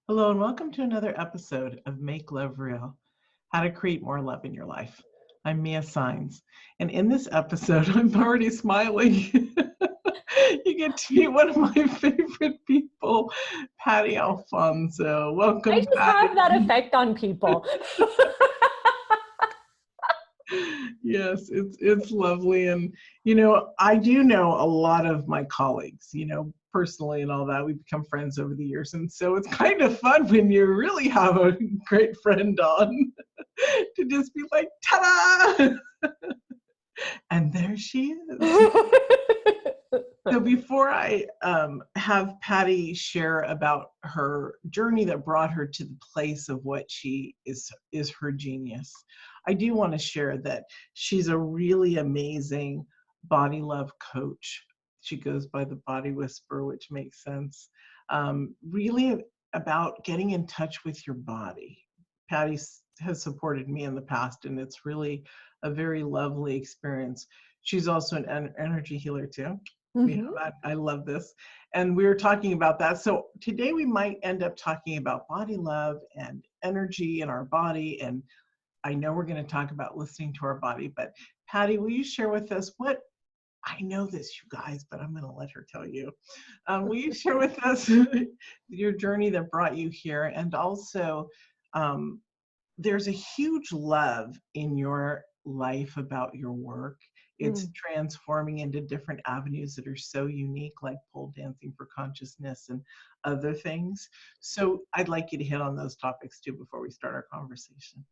Hello and welcome to another episode of Make Love Real, How to Create More Love in Your Life. I'm Mia Saenz, and in this episode, I'm already smiling. You get to meet one of my favorite people, Patty Alfonso. I Welcome, just Patty. have that effect on people. Yes, it's lovely. And, I do know a lot of my colleagues, personally and all that. We've become friends over the years. And so it's kind of fun when you really have a great friend on to just be like, ta-da! And there she is. So before I have Patty share about her journey that brought her to the place of what she is her genius, I do want to share that she's a really amazing body love coach. She goes by the Body Whisperer, which makes sense. Really about getting in touch with your body. Patty has supported me in the past, and it's really a very lovely experience. She's also an energy healer too. Mm-hmm. I love this. And we were talking about that. So today we might end up talking about body love and energy in our body. And I know we're going to talk about listening to our body, but Patty, will you share with us what, I know this, you guys, but I'm going to let her tell you. Will you share with us your journey that brought you here? And also, there's a huge love in your life about your work. It's transforming into different avenues that are so unique, like pole dancing for consciousness and other things. So I'd like you to hit on those topics too before we start our conversation.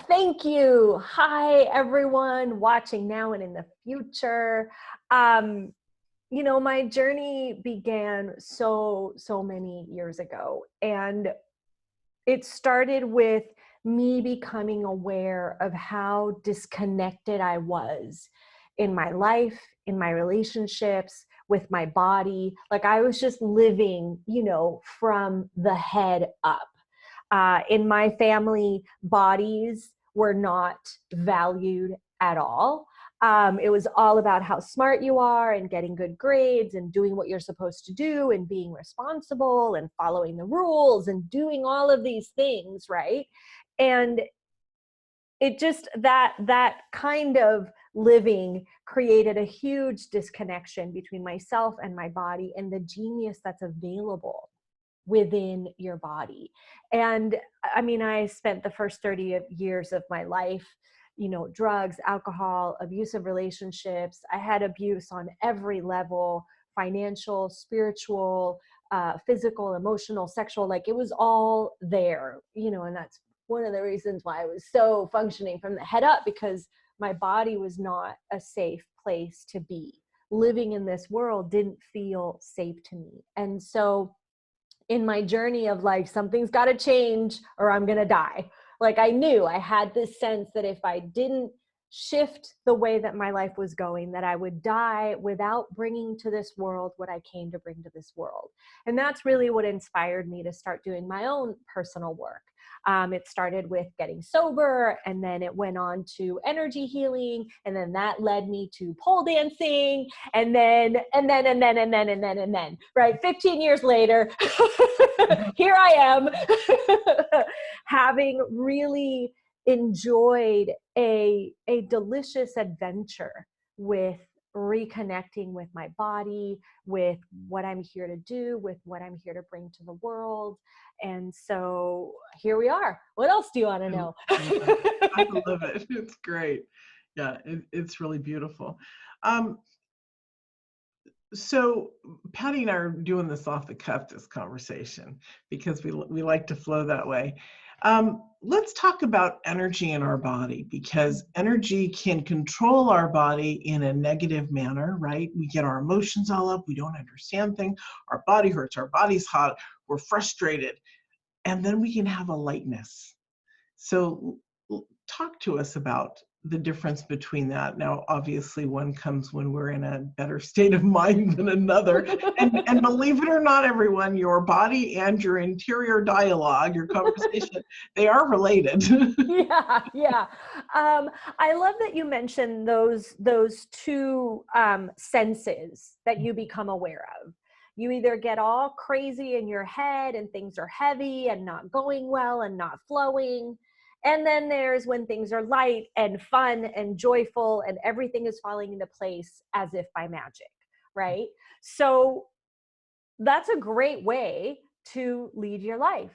Thank you. Hi, everyone watching now and in the future. My journey began so many years ago, and it started with me becoming aware of how disconnected I was in my life, in my relationships, with my body. Like I was just living, from the head up. In my family, bodies were not valued at all. It was all about how smart you are and getting good grades and doing what you're supposed to do and being responsible and following the rules and doing all of these things, right? And it just, that kind of living created a huge disconnection between myself and my body and the genius that's available within your body. And I mean, I spent the first 30 years of my life, drugs, alcohol, abusive relationships. I had abuse on every level: financial, spiritual, physical, emotional, sexual. Like it was all there, and that's one of the reasons why I was so functioning from the head up, because my body was not a safe place to be. Living in this world didn't feel safe to me. And so in my journey of like, something's got to change or I'm going to die. Like I knew, I had this sense that if I didn't shift the way that my life was going, that I would die without bringing to this world what I came to bring to this world. And that's really what inspired me to start doing my own personal work. It started with getting sober, and then it went on to energy healing, and then that led me to pole dancing, and then, right? 15 years later, here I am, having really enjoyed a delicious adventure with reconnecting with my body, with what I'm here to do, with what I'm here to bring to the world. And so here we are. What else do you want to know? I love it. It's great. Yeah, it's really beautiful. So Patty and I are doing this off the cuff, this conversation, because we like to flow that way. Let's talk about energy in our body, because energy can control our body in a negative manner, right? We get our emotions all up. We don't understand things. Our body hurts. Our body's hot. We're frustrated. And then we can have a lightness. So talk to us about the difference between that. Now, obviously, one comes when we're in a better state of mind than another. And believe it or not, everyone, your body and your interior dialogue, your conversation, they are related. Yeah. I love that you mentioned those two senses that you become aware of. You either get all crazy in your head and things are heavy and not going well and not flowing. And then there's when things are light and fun and joyful and everything is falling into place as if by magic, right? So that's a great way to lead your life,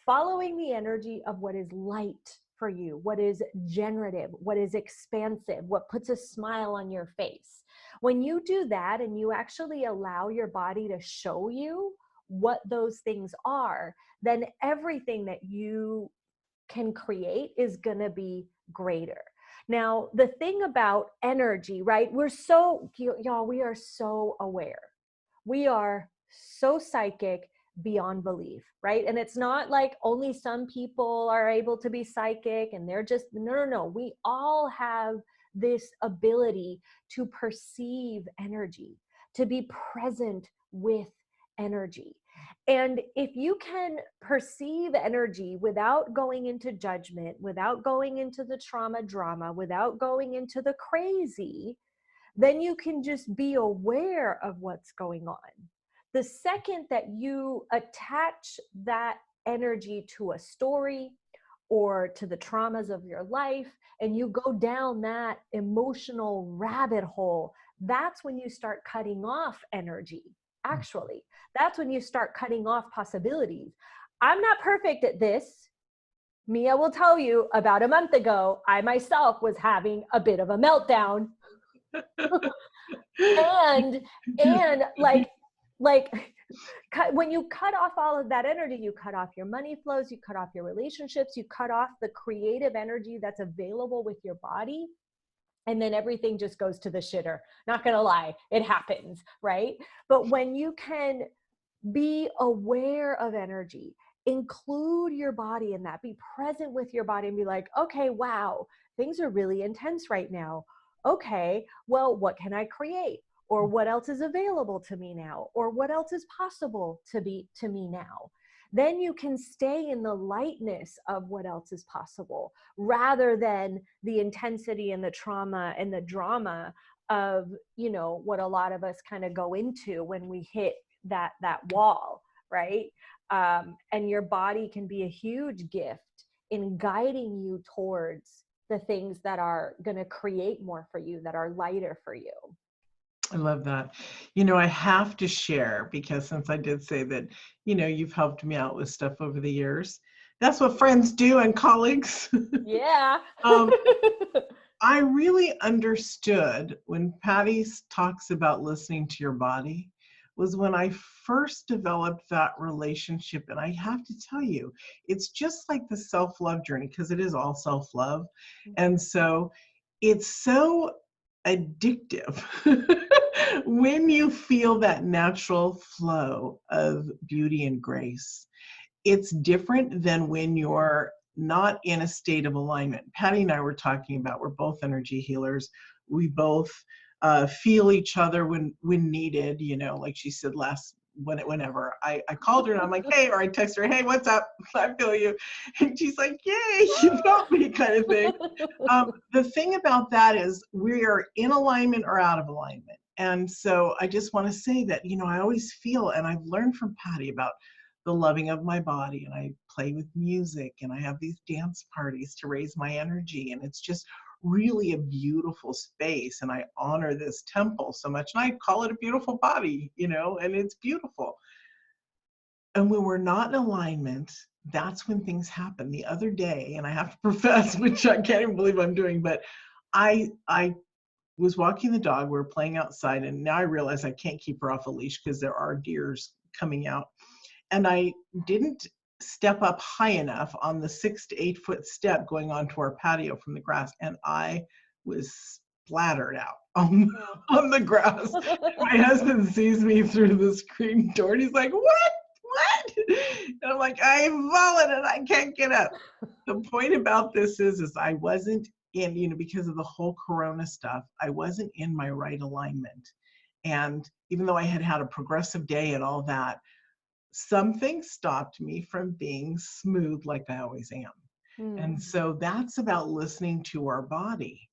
following the energy of what is light for you, what is generative, what is expansive, what puts a smile on your face. When you do that and you actually allow your body to show you what those things are, then everything that you can create is going to be greater. Now, the thing about energy, right? Y'all, we are so aware. We are so psychic beyond belief, right? And it's not like only some people are able to be psychic and they're just, no. We all have this ability to perceive energy, to be present with energy. And if you can perceive energy without going into judgment, without going into the trauma drama, without going into the crazy, then you can just be aware of what's going on. The second that you attach that energy to a story or to the traumas of your life, and you go down that emotional rabbit hole, that's when you start cutting off energy. Actually, that's when you start cutting off possibilities. I'm not perfect at this. Mia will tell you, about a month ago, I myself was having a bit of a meltdown. and when you cut off all of that energy, you cut off your money flows, you cut off your relationships, you cut off the creative energy that's available with your body. And then everything just goes to the shitter. Not gonna lie, it happens, right? But when you can be aware of energy, include your body in that, be present with your body and be like, okay, wow, things are really intense right now. Okay, well, what can I create? Or what else is available to me now? Or what else is possible to me now? Then you can stay in the lightness of what else is possible rather than the intensity and the trauma and the drama of, what a lot of us kind of go into when we hit that wall, right? And your body can be a huge gift in guiding you towards the things that are going to create more for you, that are lighter for you. I love that. I have to share, because since I did say that, you've helped me out with stuff over the years. That's what friends do and colleagues. Yeah. I really understood when Patty talks about listening to your body was when I first developed that relationship. And I have to tell you, it's just like the self-love journey, because it is all self-love. And so it's so addictive when you feel that natural flow of beauty and grace. It's different than when you're not in a state of alignment. Patty and I were talking about, we're both energy healers. We both feel each other when needed, like she said whenever I called her and I'm like, hey, or I text her, hey, what's up? I feel you. And she's like, yay, you felt me, kind of thing. The thing about that is we are in alignment or out of alignment. And so I just want to say that, I always feel, and I've learned from Patty about the loving of my body, and I play with music and I have these dance parties to raise my energy. And it's just really a beautiful space. And I honor this temple so much. And I call it a beautiful body, and it's beautiful. And when we're not in alignment, that's when things happen. The other day, and I have to profess, which I can't even believe I'm doing, but I was walking the dog. We were playing outside, and now I realize I can't keep her off a leash because there are deers coming out. And I didn't step up high enough on the 6 to 8 foot step going onto our patio from the grass, and I was splattered out on the grass. My husband sees me through the screen door, and he's like, what? And I'm like, I'm falling and I can't get up. The point about this is I wasn't in, because of the whole Corona stuff, I wasn't in my right alignment. And even though I had had a progressive day and all that, something stopped me from being smooth like I always am. And so that's about listening to our body.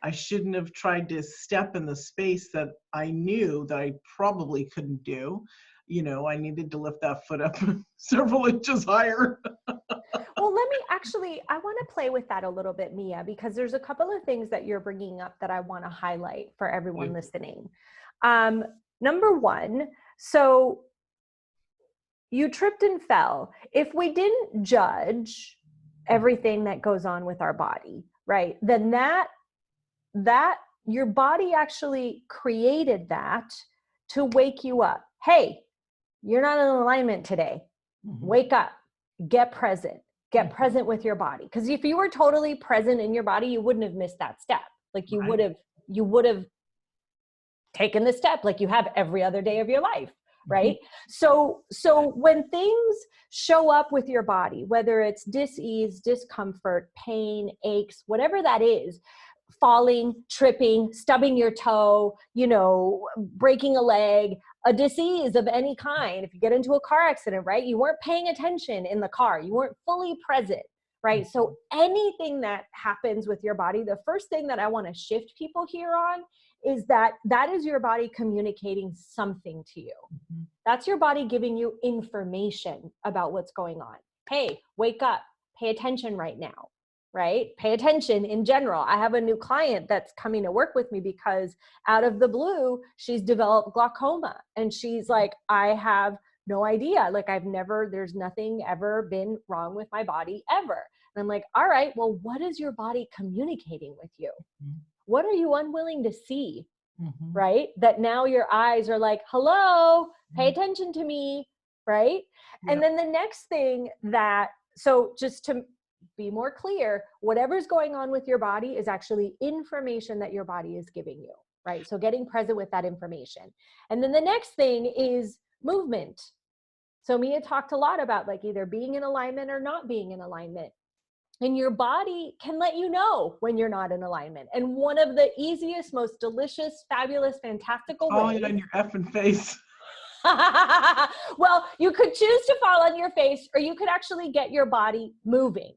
I shouldn't have tried to step in the space that I knew that I probably couldn't do. You know, I needed to lift that foot up several inches higher. Well, I want to play with that a little bit, Mia, because there's a couple of things that you're bringing up that I want to highlight for everyone listening. Number one, so you tripped and fell. If we didn't judge everything that goes on with our body, right, then that your body actually created that to wake you up. Hey, you're not in alignment today. Wake up, get present with your body. Because if you were totally present in your body, you wouldn't have missed that step. Like you would have taken the step like you have every other day of your life. Right? So when things show up with your body, whether it's dis-ease, discomfort, pain, aches, whatever that is, falling, tripping, stubbing your toe, you know, breaking a leg, a disease of any kind. If you get into a car accident, right, you weren't paying attention in the car, you weren't fully present, right? So anything that happens with your body, the first thing that I want to shift people here on is that is your body communicating something to you. That's your body giving you information about what's going on. Hey, wake up, pay attention right now. Right? Pay attention in general. I have a new client that's coming to work with me because out of the blue, she's developed glaucoma. And she's like, I have no idea. Like there's nothing ever been wrong with my body ever. And I'm like, all right, well, what is your body communicating with you? What are you unwilling to see? Right? That now your eyes are like, hello, pay attention to me. Right? And then the next thing so just to be more clear, whatever's going on with your body is actually information that your body is giving you, right? So getting present with that information. And then the next thing is movement. So Mia talked a lot about like either being in alignment or not being in alignment. And your body can let you know when you're not in alignment. And one of the easiest, most delicious, fabulous, fantastical ways. Falling on your effing face. Well, you could choose to fall on your face, or you could actually get your body moving.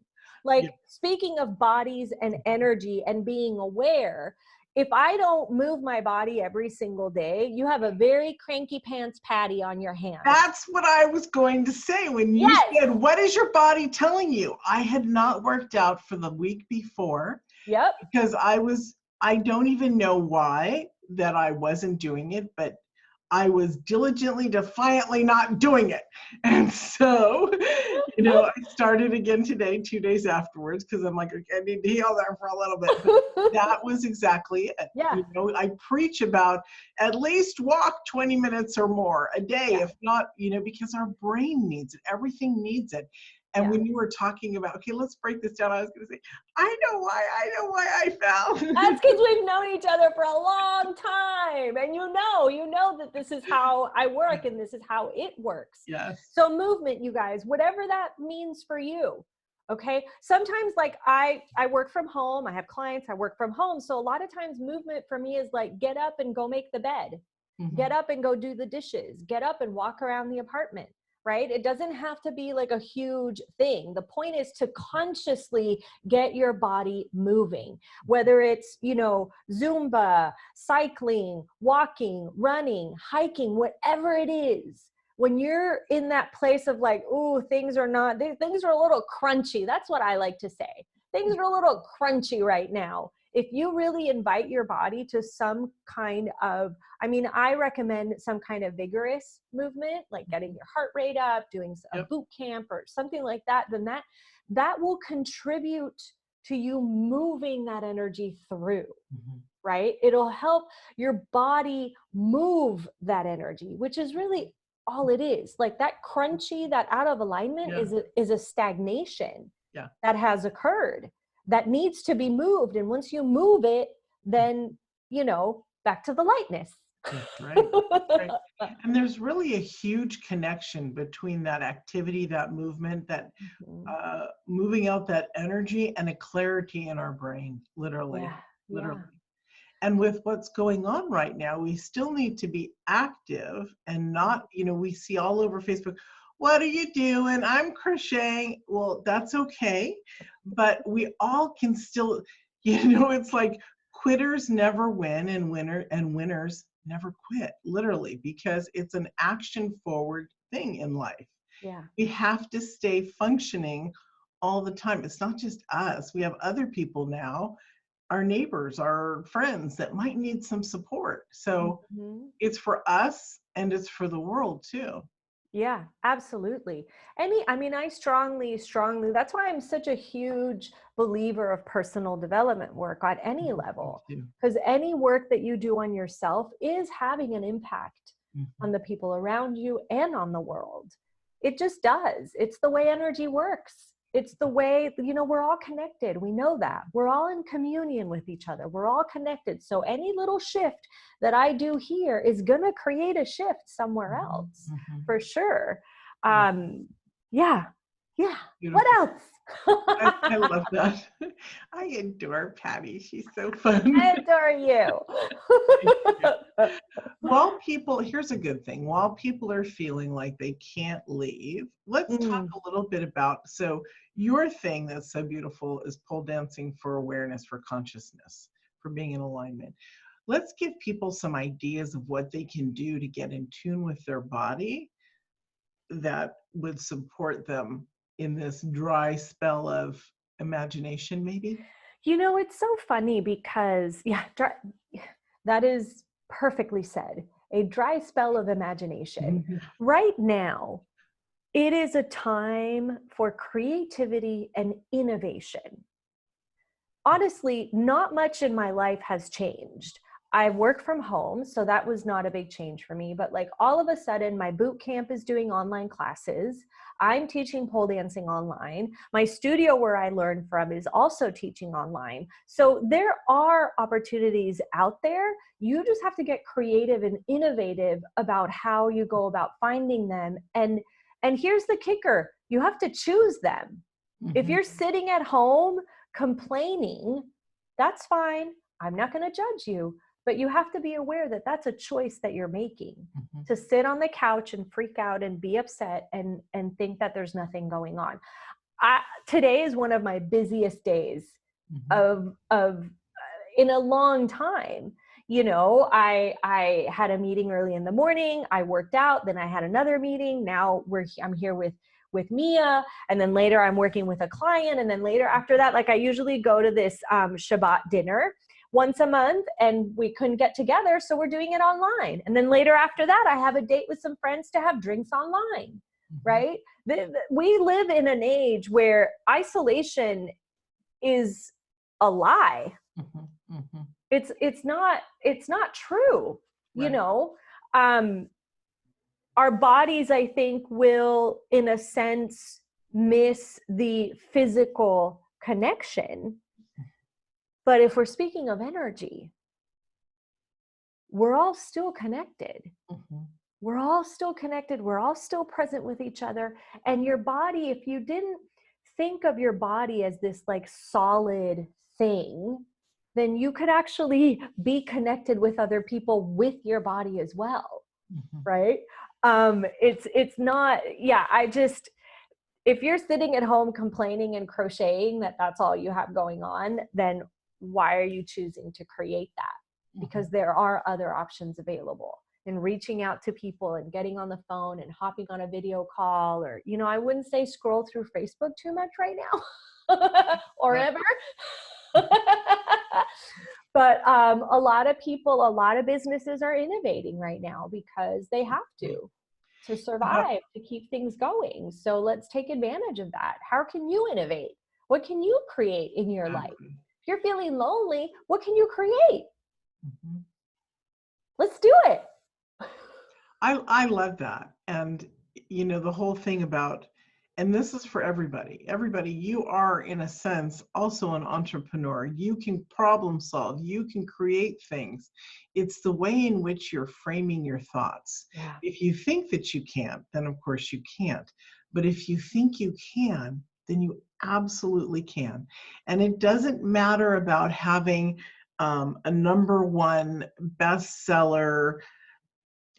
Like speaking of bodies and energy and being aware, if I don't move my body every single day, you have a very cranky pants Patty on your hands. That's what I was going to say when you said, what is your body telling you? I had not worked out for the week before. Because I don't even know why that I wasn't doing it, but I was diligently, defiantly not doing it. And so, you know, I started again today, 2 days afterwards, because I'm like, okay, I need to heal there for a little bit. But that was exactly it. You know, I preach about at least walk 20 minutes or more a day, if not, you know, because our brain needs it. Everything needs it. And when you were talking about, okay, let's break this down, I was going to say, I know why I fell. That's because we've known each other for a long time. And you know that this is how I work and this is how it works. So movement, you guys, whatever that means for you. Okay. Sometimes like I work from home. I have clients, I work from home. So a lot of times movement for me is like, get up and go make the bed, get up and go do the dishes, get up and walk around the apartment. Right? It doesn't have to be like a huge thing. The point is to consciously get your body moving, whether it's, you know, Zumba, cycling, walking, running, hiking, whatever it is. When you're in that place of like, oh, things are a little crunchy. That's what I like to say. Things are a little crunchy right now. If you really invite your body to some kind of, I recommend some kind of vigorous movement, like getting your heart rate up, doing a boot camp or something like that, then that will contribute to you moving that energy through, right? It'll help your body move that energy, which is really all it is. Like that crunchy, that out of alignment is a stagnation that has occurred. That needs to be moved. And once you move it, then, you know, back to the lightness. Right. And there's really a huge connection between that activity, that movement, that moving out that energy and a clarity in our brain, literally. And with what's going on right now, we still need to be active and not, you know, we see all over Facebook, what are you doing? I'm crocheting. Well, that's okay. But we all can still, you know, it's like quitters never win, and winners never quit, literally, because it's an action forward thing in life. Yeah. We have to stay functioning all the time. It's not just us. We have other people now, our neighbors, our friends that might need some support. So Mhm. it's for us and it's for the world too. Yeah, absolutely. I mean, I strongly, that's why I'm such a huge believer of personal development work on any Me level, too. because any work that you do on yourself is having an impact on Mhm. the people around you and on the world. It just does. It's the way energy works. It's the way, we're all connected. We know that. We're all in communion with each other. We're all connected. So any little shift that I do here is going to create a shift somewhere Mhm. else, Mhm. for sure. Yeah, Yeah. Yeah. What beautiful. else? I love that. I adore Patty. She's so fun. I adore you. Here's a good thing. While people are feeling like they can't leave, let's talk Mm. a little bit about, so your thing that's so beautiful is pole dancing for awareness, for consciousness, for being in alignment. Let's give people some ideas of what they can do to get in tune with their body that would support them in this dry spell of imagination, maybe? It's so funny because, that is perfectly said. A dry spell of imagination. Right now, it is a time for creativity and innovation. Honestly, not much in my life has changed. I work from home, so that was not a big change for me. But like all of a sudden, my boot camp is doing online classes. I'm teaching pole dancing online. My studio where I learn from is also teaching online. So there are opportunities out there. You just have to get creative and innovative about how you go about finding them. And here's the kicker, you have to choose them. If Mhm. you're sitting at home complaining, that's fine. I'm not going to judge you, but you have to be aware that that's a choice that you're making, Mhm. to sit on the couch and freak out and be upset and think that there's nothing going on. Today is one of my busiest days Mhm. of in a long time. I had a meeting early in the morning. I worked out. Then I had another meeting. Now I'm here with Mia. And then later I'm working with a client. And then later after that, like I usually go to this Shabbat dinner once a month and we couldn't get together. So we're doing it online. And then later after that, I have a date with some friends to have drinks online, Mhm. right? We live in an age where isolation is a lie. Mhm. Mhm. It's not true. you Right. know um our bodies, I think, will in a sense miss the physical connection, but if we're speaking of energy, we're all still connected. Mhm. We're all still connected. We're all still present with each other. And your body, if you didn't think of your body as this like solid thing, then you could actually be connected with other people with your body as well. Mhm. Right? It's not, if you're sitting at home complaining and crocheting that's all you have going on, then why are you choosing to create that? Because Mhm. there are other options available, and reaching out to people and getting on the phone and hopping on a video call, or I wouldn't say scroll through Facebook too much right now or Right. ever. But a lot of people, a lot of businesses are innovating right now because they have to Yeah. survive, to keep things going. So let's take advantage of that. How can you innovate? What can you create in your life? Exactly. If you're feeling lonely, what can you create? Mhm. Let's do it. I love that. And the whole thing about, and this is for everybody. Everybody, you are in a sense also an entrepreneur. You can problem solve. You can create things. It's the way in which you're framing your thoughts. Yeah. If you think that you can't, then of course you can't. But if you think you can, then you absolutely can. And it doesn't matter about having a #1 bestseller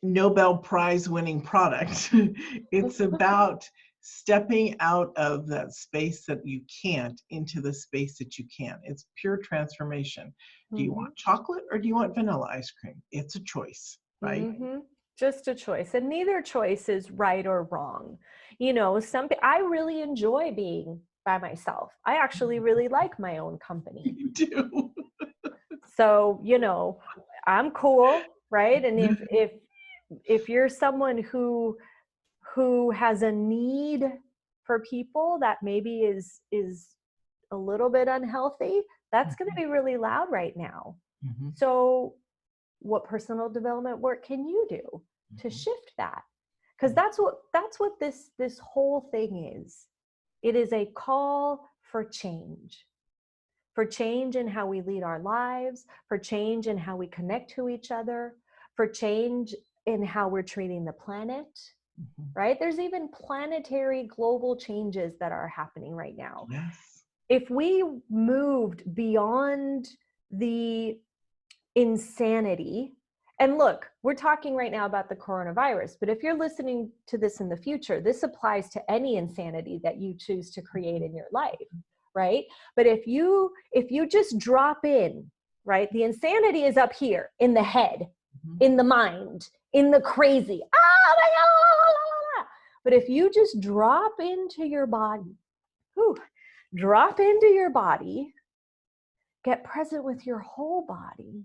Nobel Prize winning product. It's about stepping out of that space that you can't into the space that you can. It's pure transformation. Do you want chocolate or do you want vanilla ice cream? It's a choice, right? Just a choice, and neither choice is right or wrong. You know, I really enjoy being by myself. I actually really like my own company. You do. So, you know, I'm cool, right? And if you're someone who has a need for people that maybe is a little bit unhealthy, that's going to be really loud right now. So what personal development work can you do to shift that? Because that's what this whole thing is. It is a call for change in how we lead our lives, for change in how we connect to each other, for change in how we're treating the planet, right? There's even planetary global changes that are happening right now. Yes. If we moved beyond the insanity, and look, we're talking right now about the coronavirus, but if you're listening to this in the future, this applies to any insanity that you choose to create in your life, right? But if you just drop in, right, the insanity is up here in the head, in the mind, in the crazy. Oh my God! But if you just drop into your body, get present with your whole body,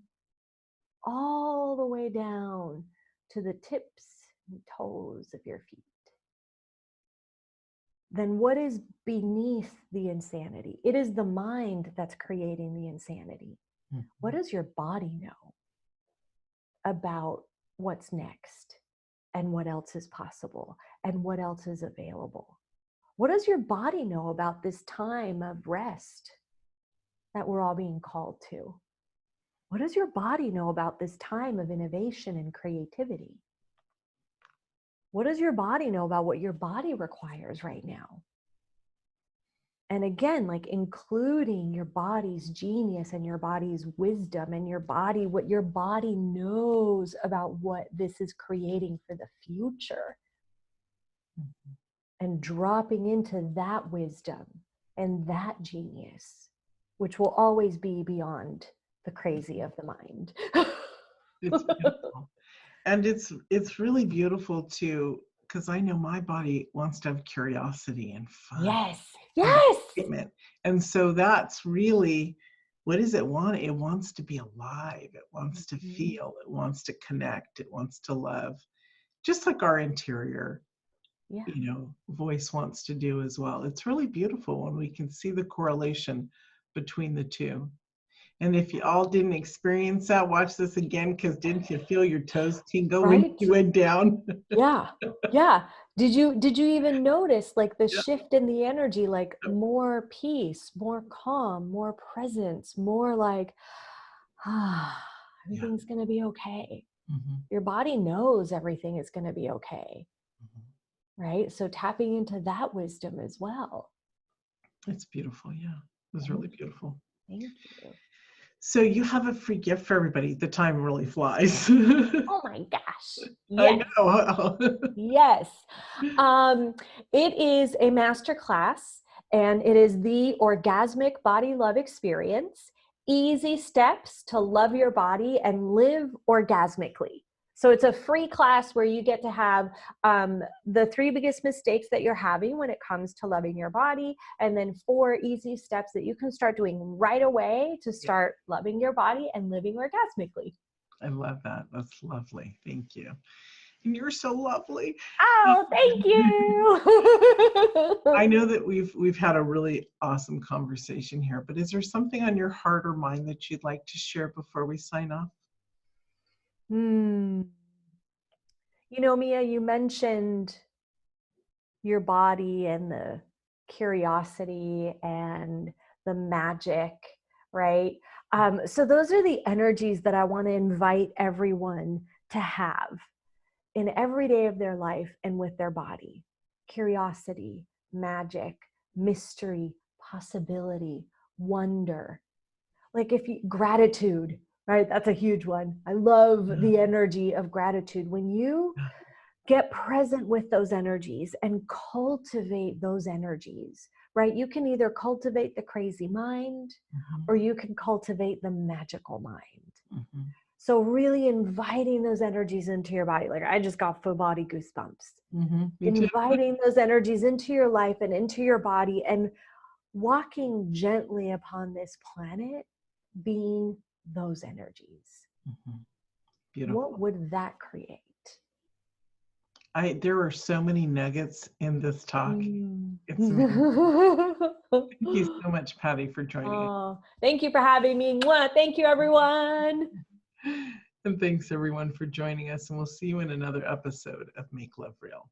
all the way down to the tips and toes of your feet, then what is beneath the insanity? It is the mind that's creating the insanity. What does your body know about what's next and what else is possible and what else is available? What does your body know about this time of rest that we're all being called to? What does your body know about this time of innovation and creativity? What does your body know about what your body requires right now? And again, like including your body's genius and your body's wisdom and what your body knows about what this is creating for the future. And dropping into that wisdom and that genius, which will always be beyond the crazy of the mind. It's beautiful. And it's really beautiful too, because I know my body wants to have curiosity and fun. Yes. And, and so that's really, what does it want? It wants to be alive. It wants to feel. It wants to connect. It wants to love, just like our interior, voice wants to do as well. It's really beautiful when we can see the correlation between the two. And if you all didn't experience that, watch this again, because didn't you feel your toes tingle when you went down? Yeah. Did you even notice like the shift in the energy, like more peace, more calm, more presence, more like, everything's going to be okay. Your body knows everything is going to be okay. Right? So tapping into that wisdom as well. It's beautiful. Yeah. It was really beautiful. Thank you. So you have a free gift for everybody. The time really flies. Oh my gosh. Yes. I know. Yes. It is a masterclass, and it is the Orgasmic Body Love Experience, easy steps to love your body and live orgasmically. So it's a free class where you get to have the 3 biggest mistakes that you're having when it comes to loving your body, and then 4 easy steps that you can start doing right away to start loving your body and living orgasmically. I love that. That's lovely. Thank you. And you're so lovely. Oh, thank you. I know that we've had a really awesome conversation here, but is there something on your heart or mind that you'd like to share before we sign off? You know, Mia, you mentioned your body and the curiosity and the magic, right? So those are the energies that I want to invite everyone to have in every day of their life and with their body. Curiosity, magic, mystery, possibility, wonder. Like gratitude, right? That's a huge one. I love the energy of gratitude. When you get present with those energies and cultivate those energies, right? You can either cultivate the crazy mind or you can cultivate the magical mind. So really inviting those energies into your body. Like I just got full body goosebumps. Inviting those energies into your life and into your body and walking gently upon this planet, being those energies. Beautiful. What would that create? There are so many nuggets in this talk. It's amazing. Thank you so much, Patty, for joining us. Thank you for having me. Thank you, everyone. And thanks, everyone, for joining us. And we'll see you in another episode of Make Love Real.